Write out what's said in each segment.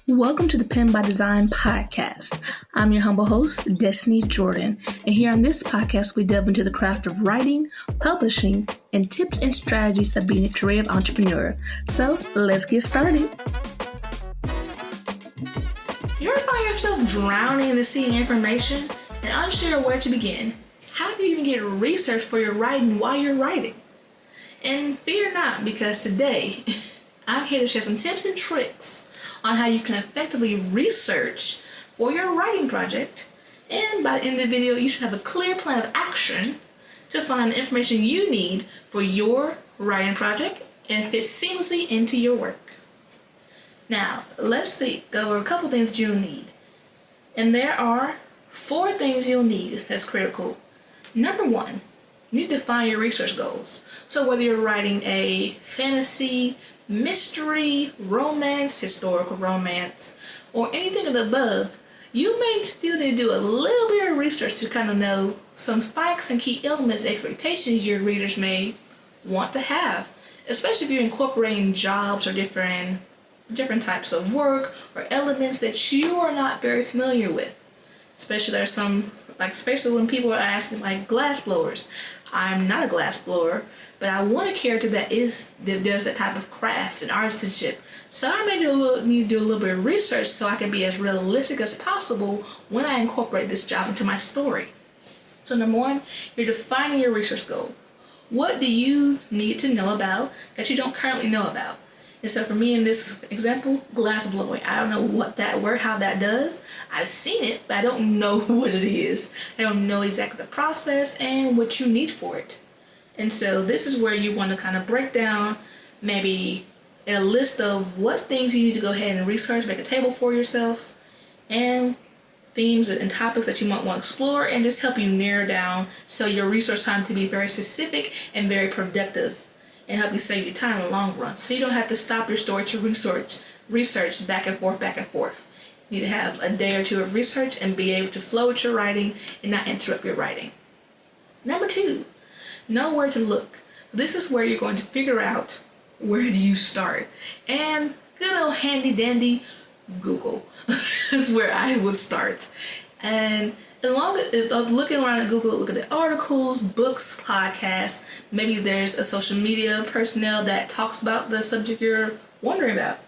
Welcome to the Pen by Design podcast. I'm your humble host, Destiny Jordan, and here on this podcast, we delve into the craft of writing, publishing, and tips and strategies of being a creative entrepreneur. So let's get started. You ever find yourself drowning in the sea of information and unsure where to begin? How do you even get research for your writing while you're writing? And fear not, because today I'm here to share some tips and tricks on how you can effectively research for your writing project. And by the end of the video, you should have a clear plan of action to find the information you need for your writing project and fit seamlessly into your work. Now, let's go over a couple things that you'll need. And there are 4 things you'll need that's critical. Number 1, you need to define your research goals. So whether you're writing a fantasy, mystery, romance, historical romance, or anything of the above, you may still need to do a little bit of research to kind of know some facts and key elements, expectations your readers may want to have, especially if you're incorporating jobs or different types of work or elements that you are not very familiar with. Especially there's some, especially when people are asking glass blowers. I'm not a glass blower, but I want a character that does that type of craft and artisanship. So I may need to do a little bit of research so I can be as realistic as possible when I incorporate this job into my story. So number 1, you're defining your research goal. What do you need to know about that you don't currently know about? And so for me in this example, glass blowing. I don't know how that does. I've seen it, but I don't know what it is. I don't know exactly the process and what you need for it. And so this is where you want to kind of break down maybe a list of what things you need to go ahead and research, make a table for yourself, and themes and topics that you might want to explore, and just help you narrow down so your research time to be very specific and very productive, and help you save you time in the long run. So you don't have to stop your story to research back and forth. You need to have a day or 2 of research and be able to flow with your writing and not interrupt your writing. Number 2, know where to look. This is where you're going to figure out where do you start. And good old handy dandy Google is where I would start. And as long as looking around at Google, look at the articles, books, podcasts, maybe there's a social media personnel that talks about the subject you're wondering about.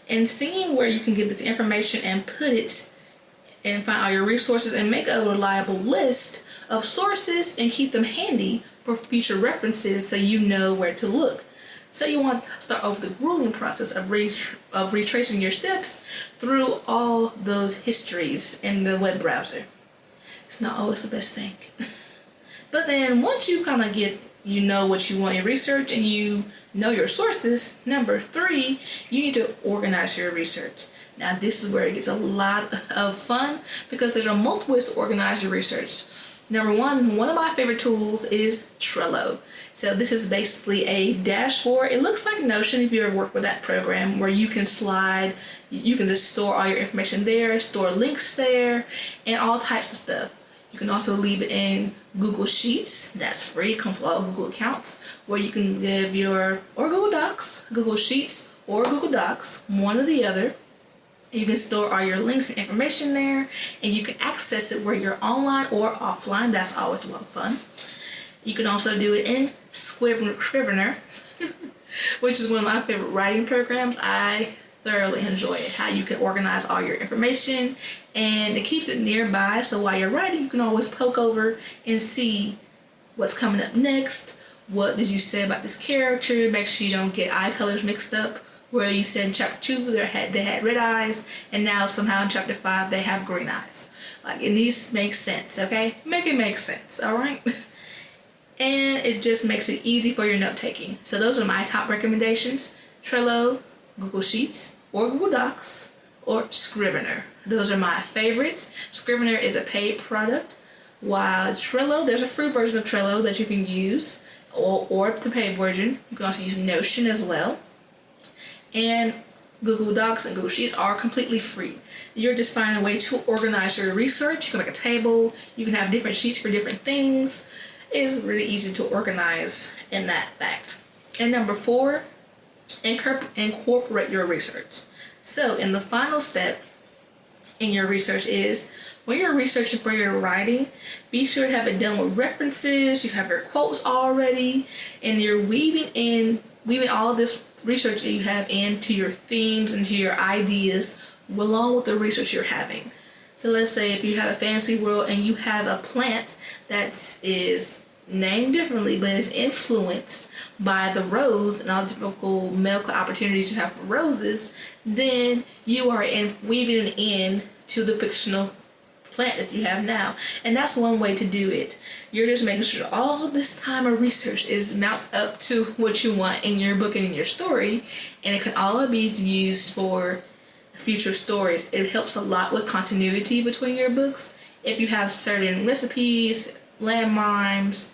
And seeing where you can get this information and put it and find all your resources and make a reliable list of sources and keep them handy for future references so you know where to look. So you want to start off the grueling process of retracing your steps through all those histories in the web browser. It's not always the best thing. But then once you kind of know what you want in research and you know your sources, number 3, you need to organize your research. Now this is where it gets a lot of fun because there are multiple ways to organize your research. Number 1 of my favorite tools is Trello. So this is basically a dashboard. It looks like Notion if you ever work with that program, where you can just store all your information there, store links there, and all types of stuff. You can also leave it in Google Sheets. That's free. It comes with all Google accounts, where you can give or Google Docs, Google Sheets, or Google Docs, one or the other. You can store all your links and information there, and you can access it where you're online or offline. That's always a lot of fun. You can also do it in Scrivener, which is one of my favorite writing programs. I thoroughly enjoy it, how you can organize all your information, and it keeps it nearby, so while you're writing, you can always poke over and see what's coming up next. What did you say about this character? Make sure you don't get eye colors mixed up, where you said in chapter 2 they had red eyes, and now somehow in chapter 5 they have green eyes. It needs to make sense, okay? Make it make sense, alright? And it just makes it easy for your note taking. So those are my top recommendations: Trello, Google Sheets, or Google Docs, or Scrivener. Those are my favorites. Scrivener is a paid product, while Trello, there's a free version of Trello that you can use, or the paid version. You can also use Notion as well. And Google Docs and Google Sheets are completely free. You're just finding a way to organize your research. You can make a table. You can have different sheets for different things. It is really easy to organize in that fact. And number 4, incorporate your research. So, in the final step in your research is when you're researching for your writing, be sure to have it done with references, you have your quotes already, and you're weaving all of this research that you have into your themes, into your ideas, along with the research you're having. So let's say if you have a fantasy world and you have a plant that is named differently but is influenced by the rose and all the typical medical opportunities you have for roses, then you are weaving it in to the fictional plant that you have now. And that's one way to do it. You're just making sure all this time of research is mounts up to what you want in your book and in your story, and it can all be used for future stories. It helps a lot with continuity between your books. If you have certain recipes, landmarks,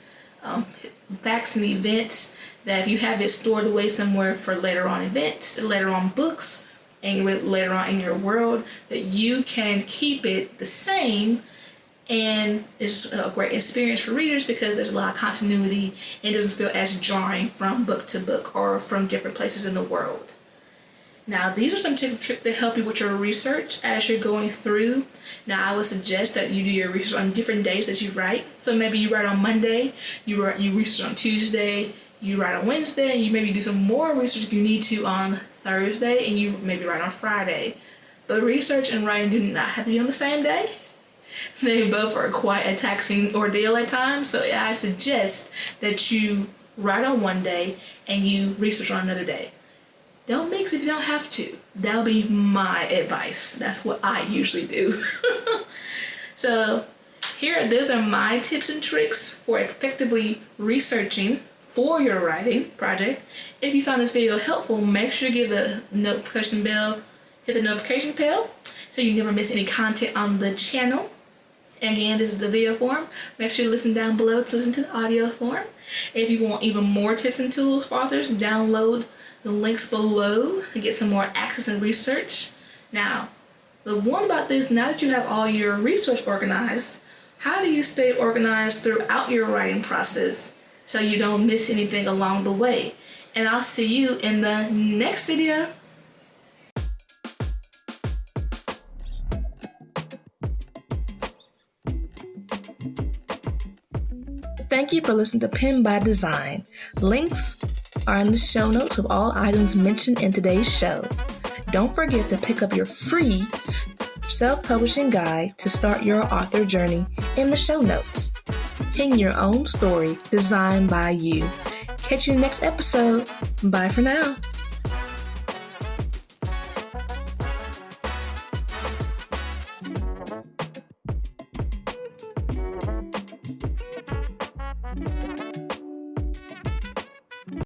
facts and events, that if you have it stored away somewhere for later on events, later on books, and later on in your world, that you can keep it the same, and it's a great experience for readers because there's a lot of continuity and it doesn't feel as jarring from book to book or from different places in the world. Now, these are some tips and tricks that help you with your research as you're going through. Now, I would suggest that you do your research on different days that you write. So maybe you write on Monday, you research on Tuesday, you write on Wednesday, and you maybe do some more research if you need to on Thursday, and you maybe write on Friday. But research and writing do not have to be on the same day. They both are quite a taxing ordeal at times. So I suggest that you write on one day and you research on another day. Don't mix if you don't have to. That'll be my advice. That's what I usually do. So those are my tips and tricks for effectively researching for your writing project. If you found this video helpful, make sure to give the notification bell, hit the notification bell so you never miss any content on the channel. Again, this is the video form. Make sure you listen down below to listen to the audio form. If you want even more tips and tools for authors, download the links below to get some more access and research. Now, the one about this, now that you have all your research organized, how do you stay organized throughout your writing process so you don't miss anything along the way? And I'll see you in the next video. Thank you for listening to Pen by Design. Links are in the show notes of all items mentioned in today's show. Don't forget to pick up your free self-publishing guide to start your author journey in the show notes. Pen your own story designed by you. Catch you in the next episode. Bye for now.